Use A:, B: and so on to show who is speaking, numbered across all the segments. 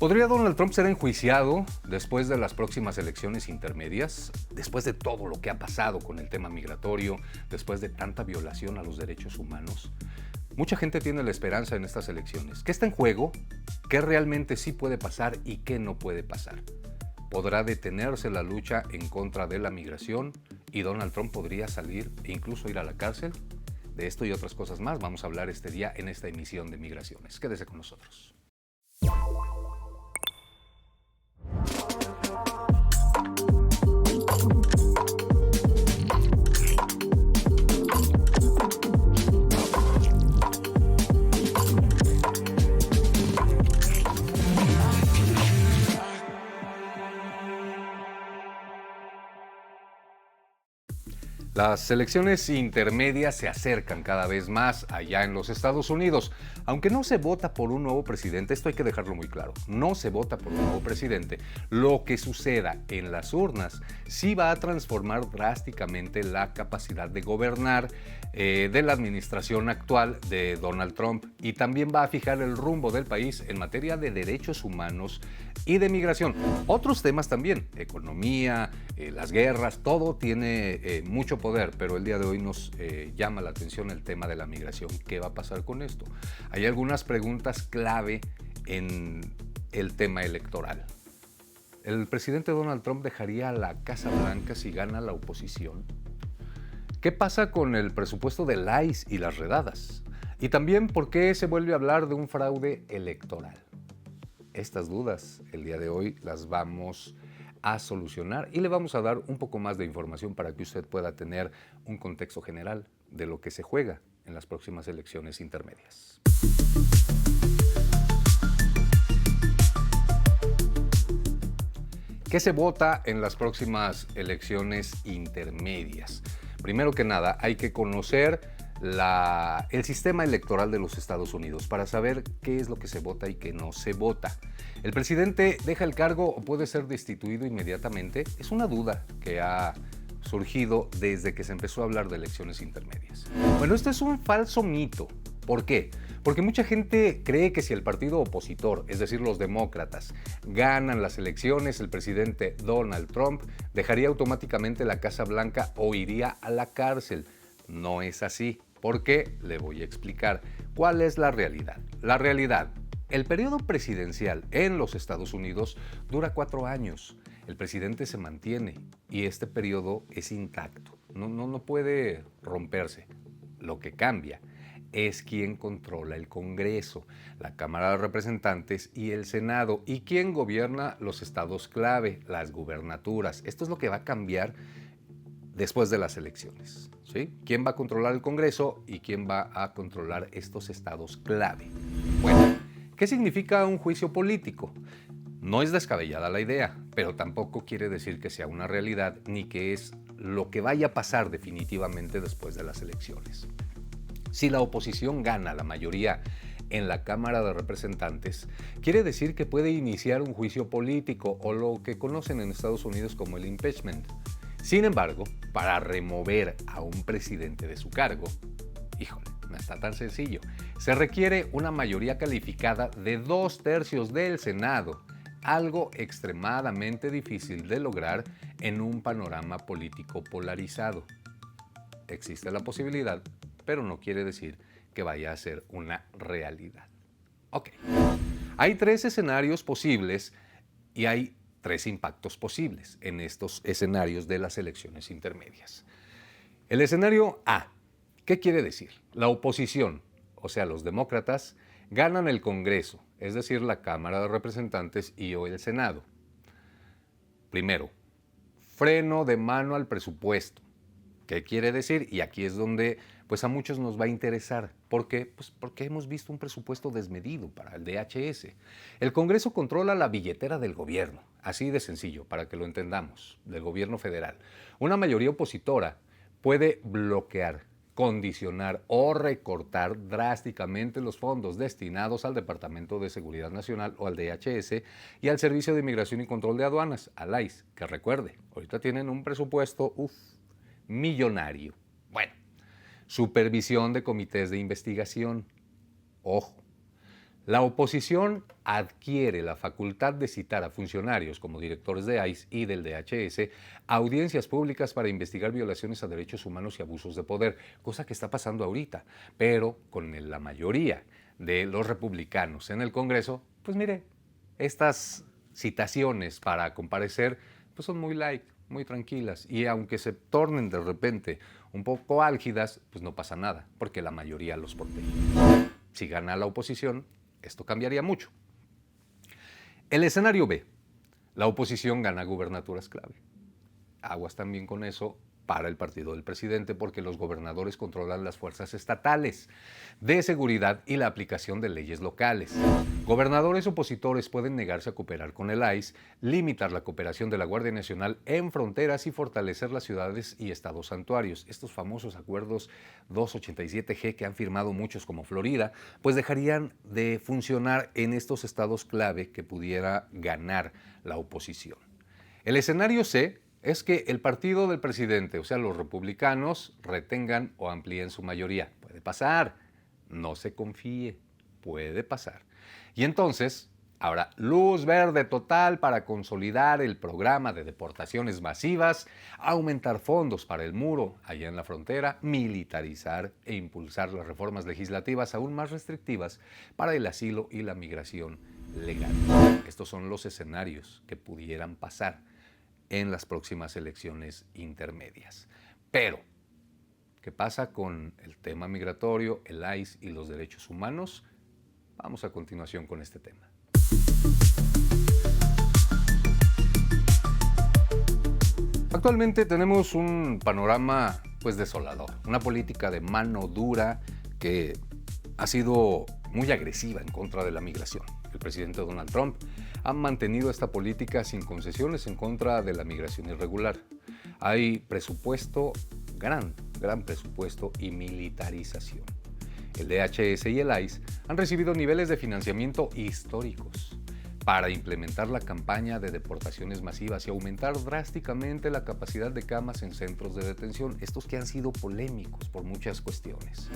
A: ¿Podría Donald Trump ser enjuiciado después de las próximas elecciones intermedias? Después de todo lo que ha pasado con el tema migratorio, después de tanta violación a los derechos humanos. Mucha gente tiene la esperanza en estas elecciones. ¿Qué está en juego? ¿Qué realmente sí puede pasar y qué no puede pasar? ¿Podrá detenerse la lucha en contra de la migración y Donald Trump podría salir e incluso ir a la cárcel? De esto y otras cosas más vamos a hablar este día en esta emisión de Migraciones. Quédese con nosotros. Las elecciones intermedias se acercan cada vez más allá en los Estados Unidos. Aunque no se vota por un nuevo presidente, esto hay que dejarlo muy claro, no se vota por un nuevo presidente. Lo que suceda en las urnas sí va a transformar drásticamente la capacidad de gobernar de la administración actual de Donald Trump y también va a fijar el rumbo del país en materia de derechos humanos y de migración. Otros temas también, economía, las guerras, todo tiene mucho poder, pero el día de hoy nos llama la atención el tema de la migración. ¿Qué va a pasar con esto? Hay algunas preguntas clave en el tema electoral. ¿El presidente Donald Trump dejaría la Casa Blanca si gana la oposición? ¿Qué pasa con el presupuesto del ICE y las redadas? Y también, ¿por qué se vuelve a hablar de un fraude electoral? Estas dudas el día de hoy las vamos a solucionar y le vamos a dar un poco más de información para que usted pueda tener un contexto general de lo que se juega en las próximas elecciones intermedias. ¿Qué se vota en las próximas elecciones intermedias? Primero que nada, hay que conocer el sistema electoral de los Estados Unidos para saber qué es lo que se vota y qué no se vota. ¿El presidente deja el cargo o puede ser destituido inmediatamente? Es una duda que ha surgido desde que se empezó a hablar de elecciones intermedias. Bueno, esto es un falso mito. ¿Por qué? Porque mucha gente cree que si el partido opositor, es decir, los demócratas, ganan las elecciones, el presidente Donald Trump dejaría automáticamente la Casa Blanca o iría a la cárcel. No es así. ¿Por qué? Le voy a explicar. ¿Cuál es la realidad? La realidad, el periodo presidencial en los Estados Unidos dura 4 años. El presidente se mantiene y este periodo es intacto. No puede romperse. Lo que cambia es quién controla el Congreso, la Cámara de Representantes y el Senado, y quién gobierna los estados clave, las gubernaturas. Esto es lo que va a cambiar después de las elecciones, ¿sí? ¿Quién va a controlar el Congreso y quién va a controlar estos estados clave? Bueno, ¿qué significa un juicio político? No es descabellada la idea, pero tampoco quiere decir que sea una realidad ni que es lo que vaya a pasar definitivamente después de las elecciones. Si la oposición gana la mayoría en la Cámara de Representantes, quiere decir que puede iniciar un juicio político o lo que conocen en Estados Unidos como el impeachment. Sin embargo, para remover a un presidente de su cargo, híjole, no está tan sencillo. Se requiere una mayoría calificada de 2/3 del Senado, algo extremadamente difícil de lograr en un panorama político polarizado. Existe la posibilidad, pero no quiere decir que vaya a ser una realidad. Ok, hay 3 escenarios posibles y hay 3 impactos posibles en estos escenarios de las elecciones intermedias. El escenario A, ¿qué quiere decir? La oposición, o sea, los demócratas, ganan el Congreso, es decir, la Cámara de Representantes y o el Senado. Primero, freno de mano al presupuesto. ¿Qué quiere decir? Y aquí es donde pues a muchos nos va a interesar. ¿Por qué? Pues porque hemos visto un presupuesto desmedido para el DHS. El Congreso controla la billetera del gobierno, así de sencillo, para que lo entendamos, del gobierno federal. Una mayoría opositora puede bloquear, condicionar o recortar drásticamente los fondos destinados al Departamento de Seguridad Nacional o al DHS y al Servicio de Inmigración y Control de Aduanas, al ICE, que recuerde, ahorita tienen un presupuesto, millonario. Bueno, supervisión de comités de investigación. Ojo, La oposición adquiere la facultad de citar a funcionarios como directores de ICE y del DHS a audiencias públicas para investigar violaciones a derechos humanos y abusos de poder, cosa que está pasando ahorita, pero con la mayoría de los republicanos en el Congreso, pues mire, estas citaciones para comparecer pues son muy light, muy tranquilas, y aunque se tornen de repente un poco álgidas, pues no pasa nada, porque la mayoría los protege. Si gana la oposición, esto cambiaría mucho. El escenario B, la oposición gana gubernaturas clave. Aguas también con eso para el partido del presidente, porque los gobernadores controlan las fuerzas estatales de seguridad y la aplicación de leyes locales. Gobernadores opositores pueden negarse a cooperar con el ICE, limitar la cooperación de la Guardia Nacional en fronteras y fortalecer las ciudades y estados santuarios. Estos famosos acuerdos 287G que han firmado muchos como Florida, pues dejarían de funcionar en estos estados clave que pudiera ganar la oposición. El escenario C es que el partido del presidente, o sea, los republicanos, retengan o amplíen su mayoría. Puede pasar, no se confíe, puede pasar. Y entonces habrá luz verde total para consolidar el programa de deportaciones masivas, aumentar fondos para el muro allá en la frontera, militarizar e impulsar las reformas legislativas aún más restrictivas para el asilo y la migración legal. Estos son los escenarios que pudieran pasar en las próximas elecciones intermedias. Pero, ¿qué pasa con el tema migratorio, el ICE y los derechos humanos? Vamos a continuación con este tema. Actualmente tenemos un panorama pues desolador, una política de mano dura que ha sido muy agresiva en contra de la migración. El presidente Donald Trump ha mantenido esta política sin concesiones en contra de la migración irregular. Hay presupuesto, gran presupuesto y militarización. El DHS y el ICE han recibido niveles de financiamiento históricos para implementar la campaña de deportaciones masivas y aumentar drásticamente la capacidad de camas en centros de detención, estos que han sido polémicos por muchas cuestiones.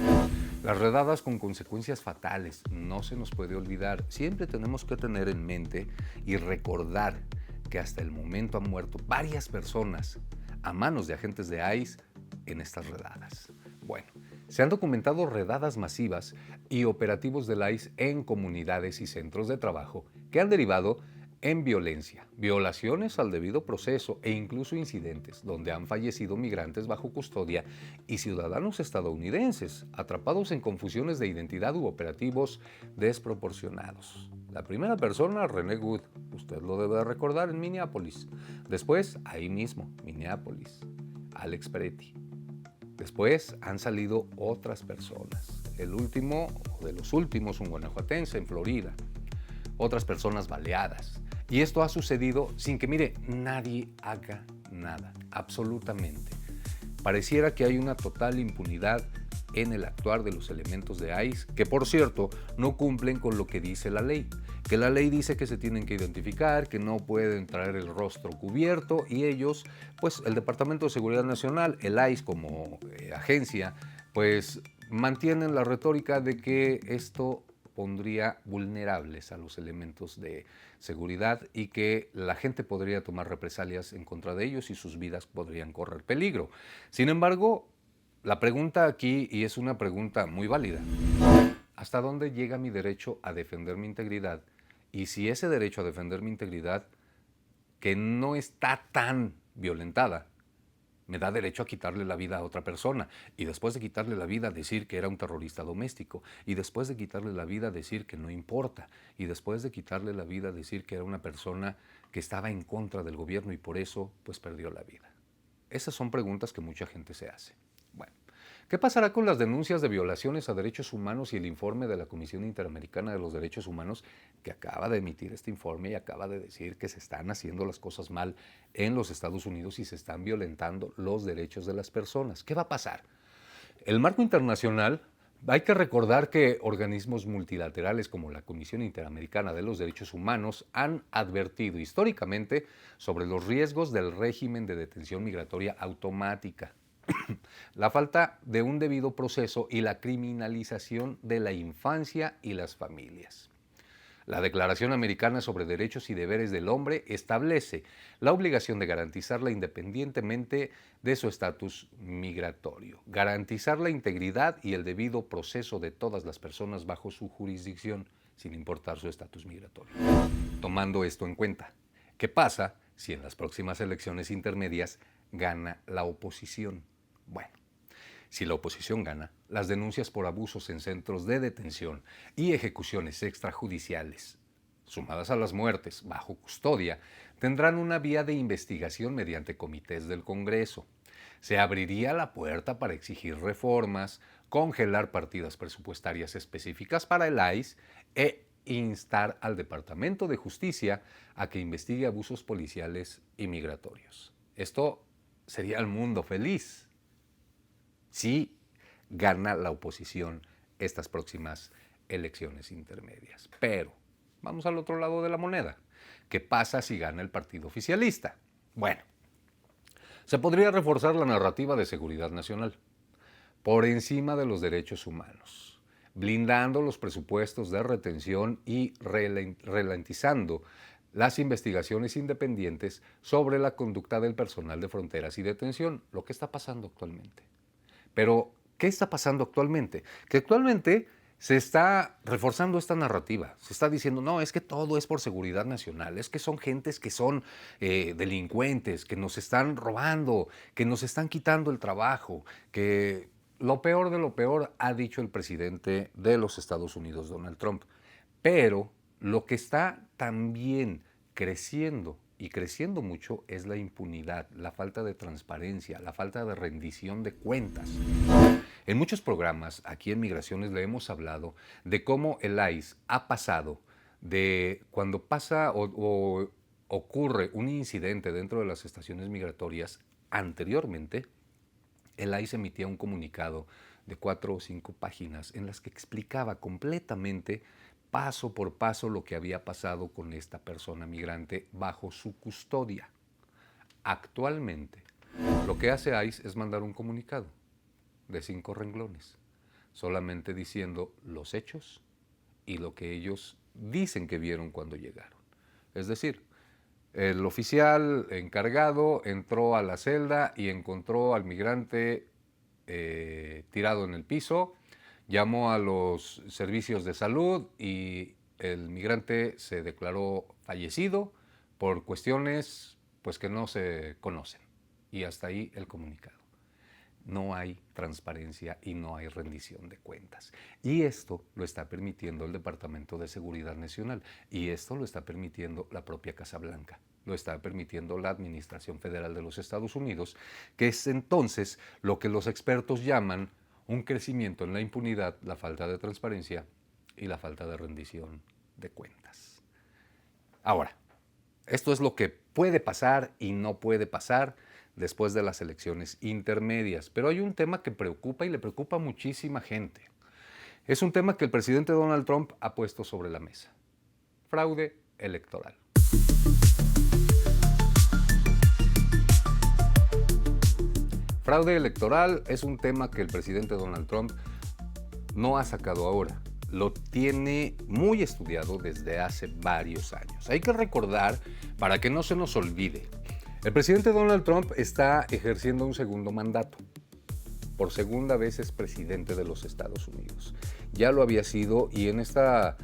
A: Las redadas con consecuencias fatales, no se nos puede olvidar, siempre tenemos que tener en mente y recordar que hasta el momento han muerto varias personas a manos de agentes de ICE en estas redadas. Bueno, se han documentado redadas masivas y operativos del ICE en comunidades y centros de trabajo que han derivado en violencia, violaciones al debido proceso e incluso incidentes donde han fallecido migrantes bajo custodia y ciudadanos estadounidenses atrapados en confusiones de identidad u operativos desproporcionados. La primera persona, René Good, usted lo debe recordar, en Minneapolis. Después, ahí mismo, Minneapolis, Alex Peretti. Después han salido otras personas. El último, o de los últimos, un guanajuatense en Florida. Otras personas baleadas. Y esto ha sucedido sin que, mire, nadie haga nada, absolutamente. Pareciera que hay una total impunidad en el actuar de los elementos de ICE, que por cierto no cumplen con lo que dice la ley. Que la ley dice que se tienen que identificar, que no pueden traer el rostro cubierto y ellos, pues el Departamento de Seguridad Nacional, el ICE como agencia, pues mantienen la retórica de que esto pondría vulnerables a los elementos de seguridad y que la gente podría tomar represalias en contra de ellos y sus vidas podrían correr peligro. Sin embargo, la pregunta aquí, y es una pregunta muy válida, ¿hasta dónde llega mi derecho a defender mi integridad? Y si ese derecho a defender mi integridad, que no está tan violentada, me da derecho a quitarle la vida a otra persona, y después de quitarle la vida decir que era un terrorista doméstico, y después de quitarle la vida decir que no importa, y después de quitarle la vida decir que era una persona que estaba en contra del gobierno y por eso pues perdió la vida. Esas son preguntas que mucha gente se hace. Bueno, ¿qué pasará con las denuncias de violaciones a derechos humanos y el informe de la Comisión Interamericana de los Derechos Humanos, que acaba de emitir este informe y acaba de decir que se están haciendo las cosas mal en los Estados Unidos y se están violentando los derechos de las personas? ¿Qué va a pasar? El marco internacional, hay que recordar que organismos multilaterales como la Comisión Interamericana de los Derechos Humanos han advertido históricamente sobre los riesgos del régimen de detención migratoria automática, la falta de un debido proceso y la criminalización de la infancia y las familias. La Declaración Americana sobre Derechos y Deberes del Hombre establece la obligación de garantizarla independientemente de su estatus migratorio, garantizar la integridad y el debido proceso de todas las personas bajo su jurisdicción, sin importar su estatus migratorio. Tomando esto en cuenta, ¿qué pasa si en las próximas elecciones intermedias gana la oposición? Bueno, si la oposición gana, las denuncias por abusos en centros de detención y ejecuciones extrajudiciales, sumadas a las muertes bajo custodia, tendrán una vía de investigación mediante comités del Congreso. Se abriría la puerta para exigir reformas, congelar partidas presupuestarias específicas para el ICE e instar al Departamento de Justicia a que investigue abusos policiales y migratorios. Esto sería el mundo feliz si gana la oposición estas próximas elecciones intermedias. Pero vamos al otro lado de la moneda. ¿Qué pasa si gana el partido oficialista? Bueno, se podría reforzar la narrativa de seguridad nacional por encima de los derechos humanos, blindando los presupuestos de retención y ralentizando las investigaciones independientes sobre la conducta del personal de fronteras y detención, lo que está pasando actualmente. Pero, ¿qué está pasando actualmente? Que actualmente se está reforzando esta narrativa. Se está diciendo, no, es que todo es por seguridad nacional, es que son gentes que son delincuentes, que nos están robando, que nos están quitando el trabajo, que lo peor de lo peor ha dicho el presidente de los Estados Unidos, Donald Trump. Pero lo que está también creciendo y creciendo mucho es la impunidad, la falta de transparencia, la falta de rendición de cuentas. En muchos programas aquí en Migraciones le hemos hablado de cómo el ICE ha pasado de cuando pasa o ocurre un incidente dentro de las estaciones migratorias. Anteriormente, el ICE emitía un comunicado de 4 o 5 páginas en las que explicaba completamente paso por paso lo que había pasado con esta persona migrante bajo su custodia. Actualmente, lo que hace ICE es mandar un comunicado de 5 renglones, solamente diciendo los hechos y lo que ellos dicen que vieron cuando llegaron. Es decir, el oficial encargado entró a la celda y encontró al migrante tirado en el piso, llamó a los servicios de salud y el migrante se declaró fallecido por cuestiones pues, que no se conocen. Y hasta ahí el comunicado. No hay transparencia y no hay rendición de cuentas. Y esto lo está permitiendo el Departamento de Seguridad Nacional. Y esto lo está permitiendo la propia Casa Blanca. Lo está permitiendo la Administración Federal de los Estados Unidos, que es entonces lo que los expertos llaman un crecimiento en la impunidad, la falta de transparencia y la falta de rendición de cuentas. Ahora, esto es lo que puede pasar y no puede pasar después de las elecciones intermedias. Pero hay un tema que preocupa y le preocupa a muchísima gente. Es un tema que el presidente Donald Trump ha puesto sobre la mesa. Fraude electoral. Fraude electoral es un tema que el presidente Donald Trump no ha sacado ahora. Lo tiene muy estudiado desde hace varios años. Hay que recordar, para que no se nos olvide, el presidente Donald Trump está ejerciendo un segundo mandato. Por segunda vez es presidente de los Estados Unidos. Ya lo había sido y en esa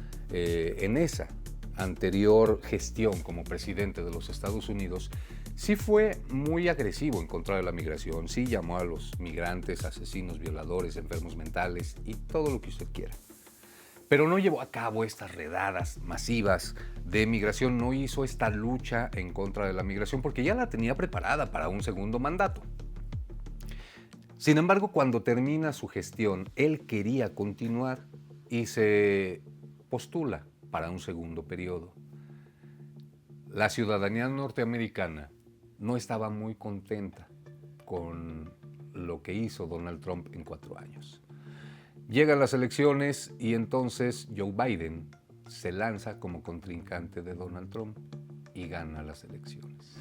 A: anterior gestión como presidente de los Estados Unidos, sí fue muy agresivo en contra de la migración, sí llamó a los migrantes asesinos, violadores, enfermos mentales y todo lo que usted quiera. Pero no llevó a cabo estas redadas masivas de migración, no hizo esta lucha en contra de la migración porque ya la tenía preparada para un segundo mandato. Sin embargo, cuando termina su gestión, él quería continuar y se postula para un segundo periodo. La ciudadanía norteamericana no estaba muy contenta con lo que hizo Donald Trump en 4 años. Llegan las elecciones y entonces Joe Biden se lanza como contrincante de Donald Trump y gana las elecciones.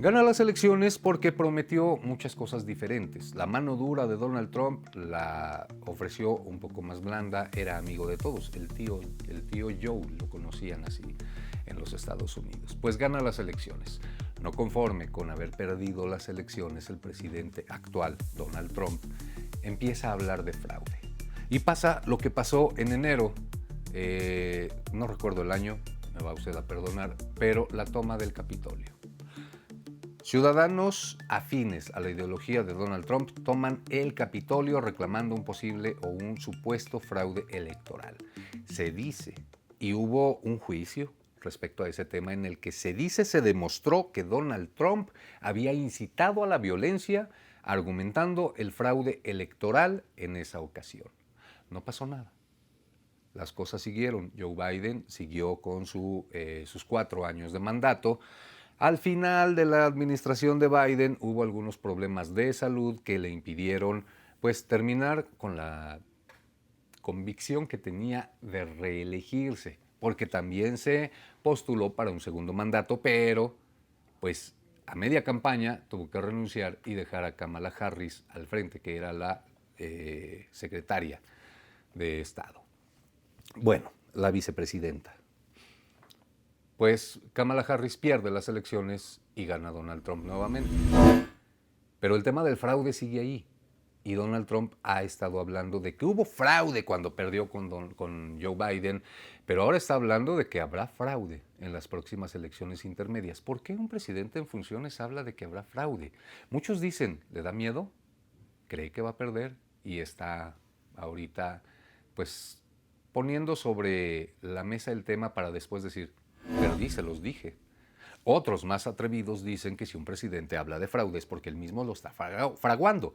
A: Gana las elecciones porque prometió muchas cosas diferentes. La mano dura de Donald Trump la ofreció un poco más blanda, era amigo de todos. El tío Joe, lo conocían así en los Estados Unidos. Pues gana las elecciones. No conforme con haber perdido las elecciones, el presidente actual, Donald Trump, empieza a hablar de fraude. Y pasa lo que pasó en enero, no recuerdo el año, me va usted a perdonar, pero la toma del Capitolio. Ciudadanos afines a la ideología de Donald Trump toman el Capitolio reclamando un posible o un supuesto fraude electoral. Se dice, y hubo un juicio respecto a ese tema en el que se demostró que Donald Trump había incitado a la violencia argumentando el fraude electoral en esa ocasión. No pasó nada. Las cosas siguieron. Joe Biden siguió con sus 4 años de mandato. Al final de la administración de Biden hubo algunos problemas de salud que le impidieron pues terminar con la convicción que tenía de reelegirse, porque también se postuló para un segundo mandato, pero pues a media campaña tuvo que renunciar y dejar a Kamala Harris al frente, que era la secretaria de Estado. Bueno, la vicepresidenta. Pues Kamala Harris pierde las elecciones y gana Donald Trump nuevamente. Pero el tema del fraude sigue ahí. Y Donald Trump ha estado hablando de que hubo fraude cuando perdió con Joe Biden, pero ahora está hablando de que habrá fraude en las próximas elecciones intermedias. ¿Por qué un presidente en funciones habla de que habrá fraude? Muchos dicen, ¿le da miedo? ¿Cree que va a perder? Y está ahorita, pues, poniendo sobre la mesa el tema para después decir, perdí, se los dije. Otros más atrevidos dicen que si un presidente habla de fraude es porque él mismo lo está fraguando.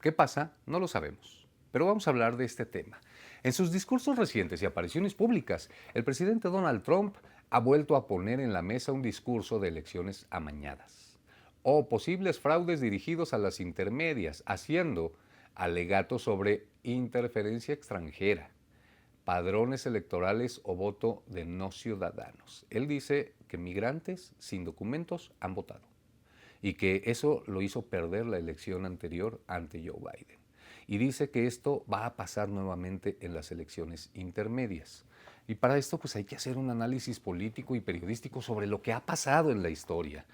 A: ¿Qué pasa? No lo sabemos. Pero vamos a hablar de este tema. En sus discursos recientes y apariciones públicas, el presidente Donald Trump ha vuelto a poner en la mesa un discurso de elecciones amañadas o posibles fraudes dirigidos a las intermedias, haciendo alegatos sobre interferencia extranjera, padrones electorales o voto de no ciudadanos. Él dice que migrantes sin documentos han votado y que eso lo hizo perder la elección anterior ante Joe Biden. Y dice que esto va a pasar nuevamente en las elecciones intermedias. Y para esto pues hay que hacer un análisis político y periodístico sobre lo que ha pasado en la historia.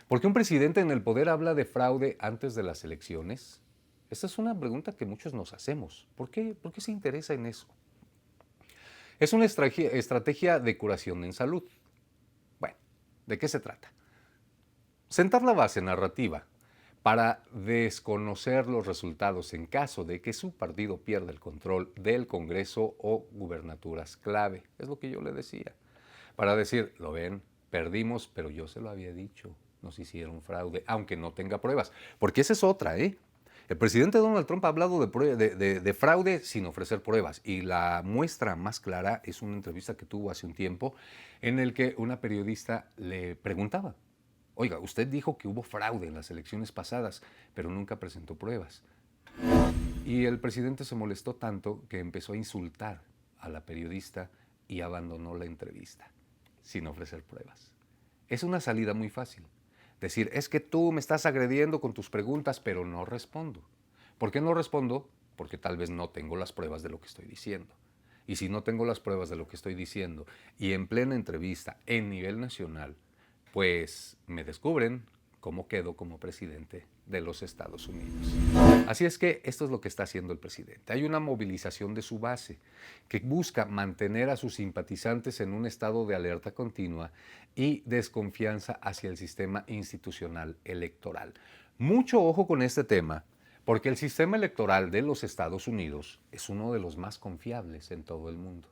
A: ¿Por qué un presidente en el poder habla de fraude antes de las elecciones? Esta es una pregunta que muchos nos hacemos. ¿Por qué se interesa en eso? Es una estrategia de curación en salud. Bueno, ¿de qué se trata? Sentar la base narrativa para desconocer los resultados en caso de que su partido pierda el control del Congreso o gubernaturas clave. Es lo que yo le decía. Para decir, lo ven, perdimos, pero yo se lo había dicho, nos hicieron fraude, aunque no tenga pruebas. Porque esa es otra, ¿eh? El presidente Donald Trump ha hablado de fraude sin ofrecer pruebas y la muestra más clara es una entrevista que tuvo hace un tiempo en el que una periodista le preguntaba, oiga, usted dijo que hubo fraude en las elecciones pasadas, pero nunca presentó pruebas. Y el presidente se molestó tanto que empezó a insultar a la periodista y abandonó la entrevista sin ofrecer pruebas. Es una salida muy fácil. Decir, es que tú me estás agrediendo con tus preguntas, pero no respondo. ¿Por qué no respondo? Porque tal vez no tengo las pruebas de lo que estoy diciendo. Y si no tengo las pruebas de lo que estoy diciendo y en plena entrevista, en nivel nacional, pues me descubren cómo quedo como presidente de los Estados Unidos. Así es que esto es lo que está haciendo el presidente. Hay una movilización de su base que busca mantener a sus simpatizantes en un estado de alerta continua y desconfianza hacia el sistema institucional electoral. Mucho ojo con este tema, porque el sistema electoral de los Estados Unidos es uno de los más confiables en todo el mundo.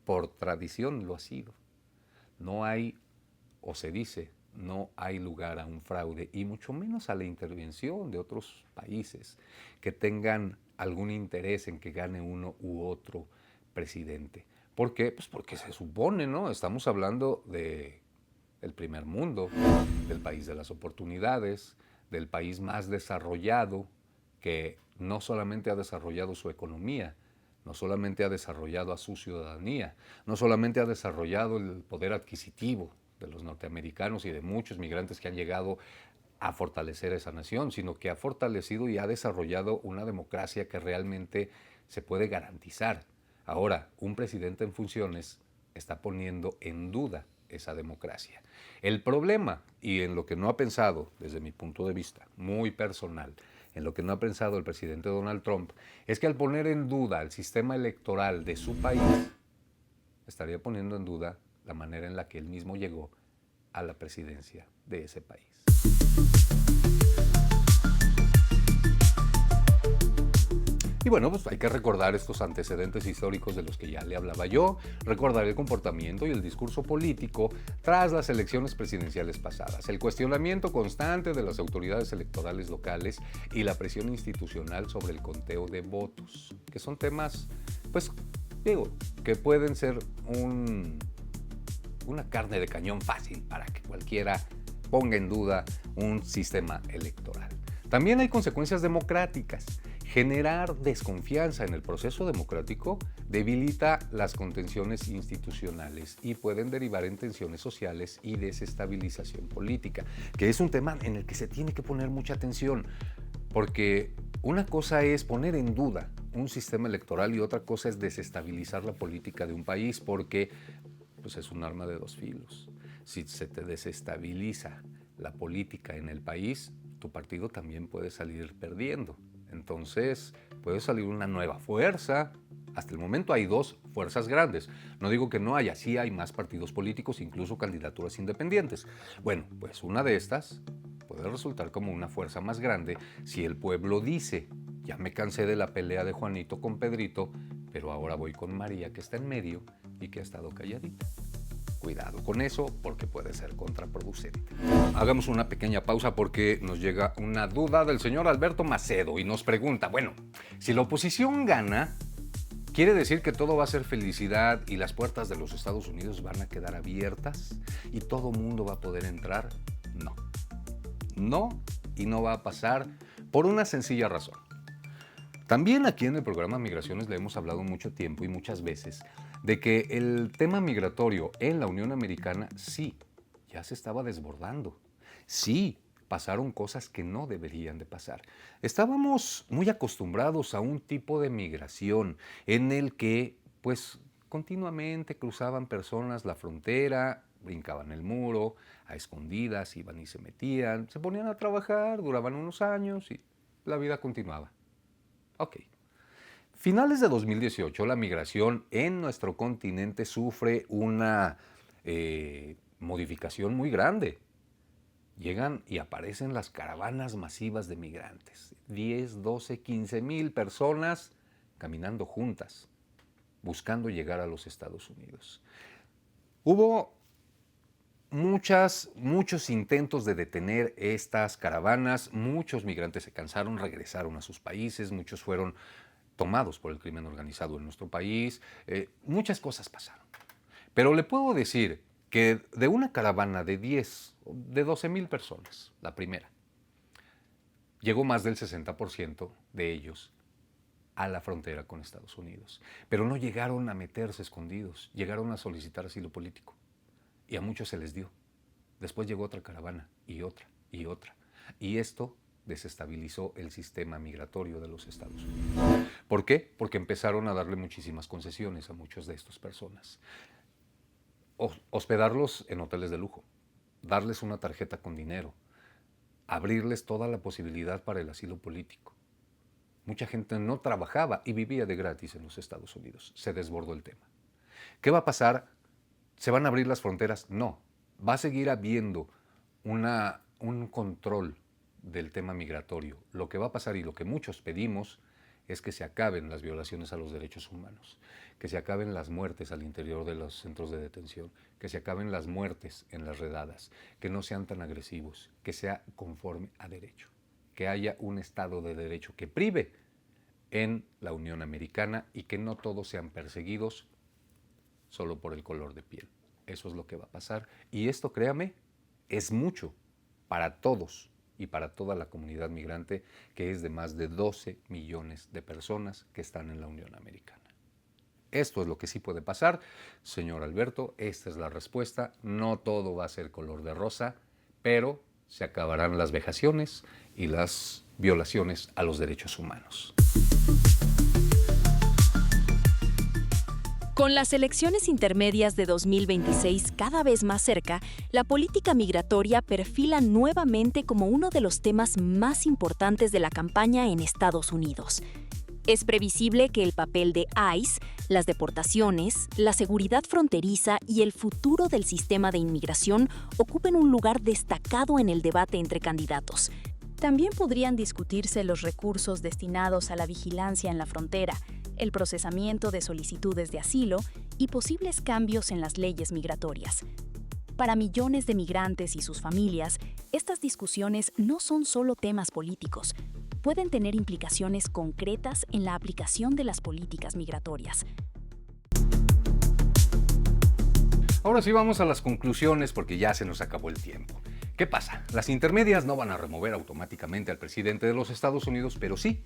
A: Por tradición lo ha sido. No hay, o se dice, no hay lugar a un fraude y mucho menos a la intervención de otros países que tengan algún interés en que gane uno u otro presidente. ¿Por qué? Pues porque se supone, ¿no? Estamos hablando del primer mundo, del país de las oportunidades, del país más desarrollado que no solamente ha desarrollado su economía, no solamente ha desarrollado a su ciudadanía, no solamente ha desarrollado el poder adquisitivo, de los norteamericanos y de muchos migrantes que han llegado a fortalecer esa nación, sino que ha fortalecido y ha desarrollado una democracia que realmente se puede garantizar. Ahora, un presidente en funciones está poniendo en duda esa democracia. El problema, y en lo que no ha pensado, desde mi punto de vista muy personal, en lo que no ha pensado el presidente Donald Trump, es que al poner en duda el sistema electoral de su país, estaría poniendo en duda la manera en la que él mismo llegó a la presidencia de ese país. Y bueno, pues hay que recordar estos antecedentes históricos de los que ya le hablaba yo, recordar el comportamiento y el discurso político tras las elecciones presidenciales pasadas, el cuestionamiento constante de las autoridades electorales locales y la presión institucional sobre el conteo de votos, que son temas, pues, digo, que pueden ser una carne de cañón fácil para que cualquiera ponga en duda un sistema electoral. También hay consecuencias democráticas. Generar desconfianza en el proceso democrático debilita las contenciones institucionales y pueden derivar en tensiones sociales y desestabilización política, que es un tema en el que se tiene que poner mucha atención, porque una cosa es poner en duda un sistema electoral y otra cosa es desestabilizar la política de un país, porque pues, es un arma de dos filos. Si se te desestabiliza la política en el país, tu partido también puede salir perdiendo. Entonces, puede salir una nueva fuerza. Hasta el momento hay dos fuerzas grandes. No digo que no haya, sí hay más partidos políticos, incluso candidaturas independientes. Bueno, pues una de estas puede resultar como una fuerza más grande si el pueblo dice, ya me cansé de la pelea de Juanito con Pedrito, pero ahora voy con María, que está en medio y que ha estado calladita. Cuidado con eso porque puede ser contraproducente. Hagamos una pequeña pausa porque nos llega una duda del señor Alberto Macedo y nos pregunta, bueno, si la oposición gana, ¿quiere decir que todo va a ser felicidad y las puertas de los Estados Unidos van a quedar abiertas y todo mundo va a poder entrar? No. No, y no va a pasar por una sencilla razón. También aquí en el programa Migraciones le hemos hablado mucho tiempo y muchas veces de que el tema migratorio en la Unión Americana sí, ya se estaba desbordando. Sí, pasaron cosas que no deberían de pasar. Estábamos muy acostumbrados a un tipo de migración en el que, pues, continuamente cruzaban personas la frontera, brincaban el muro, a escondidas iban y se metían, se ponían a trabajar, duraban unos años y la vida continuaba. Ok. Finales de 2018, la migración en nuestro continente sufre una modificación muy grande. Llegan y aparecen las caravanas masivas de migrantes. 10, 12, 15 mil personas caminando juntas, buscando llegar a los Estados Unidos. Hubo muchos intentos de detener estas caravanas, muchos migrantes se cansaron, regresaron a sus países, muchos fueron tomados por el crimen organizado en nuestro país, muchas cosas pasaron. Pero le puedo decir que de una caravana de 10, de 12 mil personas, la primera, llegó más del 60% de ellos a la frontera con Estados Unidos. Pero no llegaron a meterse escondidos, llegaron a solicitar asilo político. Y a muchos se les dio. Después llegó otra caravana y otra y otra. Y esto desestabilizó el sistema migratorio de los Estados Unidos. ¿Por qué? Porque empezaron a darle muchísimas concesiones a muchas de estas personas. Hospedarlos en hoteles de lujo, darles una tarjeta con dinero, abrirles toda la posibilidad para el asilo político. Mucha gente no trabajaba y vivía de gratis en los Estados Unidos. Se desbordó el tema. ¿Qué va a pasar? ¿Se van a abrir las fronteras? No. Va a seguir habiendo un control del tema migratorio. Lo que va a pasar y lo que muchos pedimos es que se acaben las violaciones a los derechos humanos, que se acaben las muertes al interior de los centros de detención, que se acaben las muertes en las redadas, que no sean tan agresivos, que sea conforme a derecho, que haya un Estado de Derecho que prive en la Unión Americana y que no todos sean perseguidos solo por el color de piel. Eso es lo que va a pasar. Y esto, créame, es mucho para todos y para toda la comunidad migrante, que es de más de 12 millones de personas que están en la Unión Americana. Esto es lo que sí puede pasar. Señor Alberto, esta es la respuesta. No todo va a ser color de rosa, pero se acabarán las vejaciones y las violaciones a los derechos humanos.
B: Con las elecciones intermedias de 2026 cada vez más cerca, la política migratoria perfila nuevamente como uno de los temas más importantes de la campaña en Estados Unidos. Es previsible que el papel de ICE, las deportaciones, la seguridad fronteriza y el futuro del sistema de inmigración ocupen un lugar destacado en el debate entre candidatos. También podrían discutirse los recursos destinados a la vigilancia en la frontera, el procesamiento de solicitudes de asilo y posibles cambios en las leyes migratorias. Para millones de migrantes y sus familias, estas discusiones no son solo temas políticos, pueden tener implicaciones concretas en la aplicación de las políticas migratorias.
A: Ahora sí vamos a las conclusiones porque ya se nos acabó el tiempo. ¿Qué pasa? Las intermedias no van a remover automáticamente al presidente de los Estados Unidos, pero sí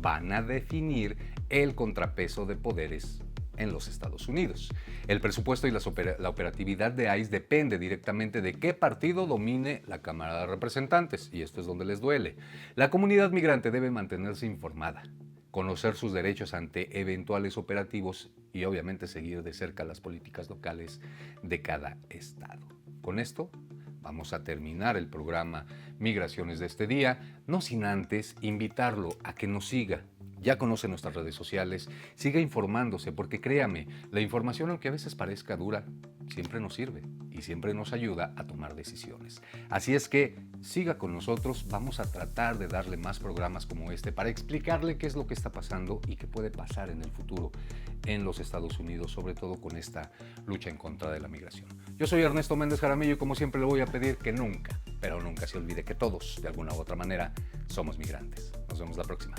A: van a definir el contrapeso de poderes en los Estados Unidos. El presupuesto y la operatividad de ICE depende directamente de qué partido domine la Cámara de Representantes, y esto es donde les duele. La comunidad migrante debe mantenerse informada, conocer sus derechos ante eventuales operativos y obviamente seguir de cerca las políticas locales de cada estado. Con esto vamos a terminar el programa Migraciones de este día, no sin antes invitarlo a que nos siga. Ya conoce nuestras redes sociales, siga informándose porque créame, la información, aunque a veces parezca dura, siempre nos sirve y siempre nos ayuda a tomar decisiones. Así es que siga con nosotros, vamos a tratar de darle más programas como este para explicarle qué es lo que está pasando y qué puede pasar en el futuro en los Estados Unidos, sobre todo con esta lucha en contra de la migración. Yo soy Ernesto Méndez Jaramillo y como siempre le voy a pedir que nunca, pero nunca se olvide que todos, de alguna u otra manera, somos migrantes. Nos vemos la próxima.